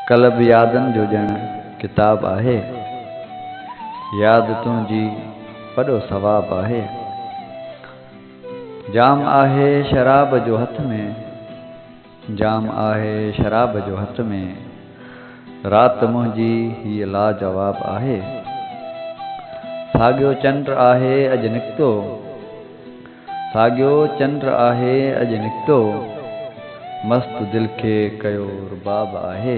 Club यादन जो ॼण किताब आहे। याद तुंहिंजी वॾो सवाब आहे। जाम आहे शराब जो हथ में, जाम आहे शराब जो हथ में, रात मुंहिंजी हीअ लाजवाब आहे। साॻियो चंड आहे अॼु निकितो, साॻियो चंड आहे अॼु निकितो, मस्त दिल खे कयो रुबाब आहे।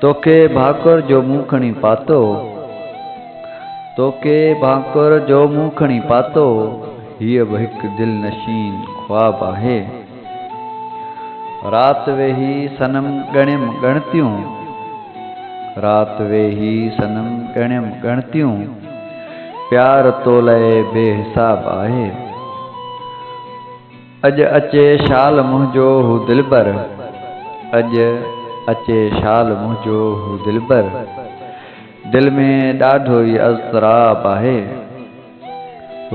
तोखे भाकुर जो मुंहुं खणी पातो, तोखे भाकुर जो मुंहुं खणी पातो, हीअ बि हिकु दिल नशीन ख्वाब आहे। रात वेही सनम ॻणियम ॻणतियूं, रात वेही सनम ॻणियम ॻणतियूं, प्यार तो लाइ बेहिसाब आहे। अॼु अचे शाल मुंहिंजो हू दिलबर, अॼु अचे शाल मुंहिंजो हू दिलबर, दिल में ॾाढो ई अज़राब आहे।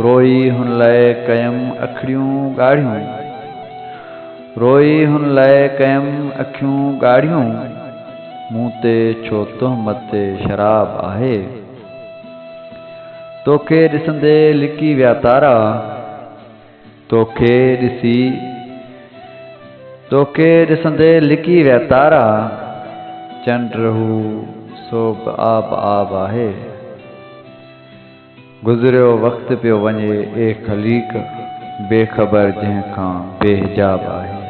रोई हुन लाइ कयम अखियूं ॻाढ़ियूं, रोई हुन लाइ कयम अखियूं ॻाढ़ियूं, मूं ते छो तुहमत शराब आहे। तोखे ॾिसंदे लिकी विया तारा, तोखे ॾिसंदे लिकी विया तारा, चंड हू सोब आब आब आहे। गुज़रियो वक़्तु पियो वञे ए ख़लीक, बेख़बर जंहिंखां बेहिजाब आहे।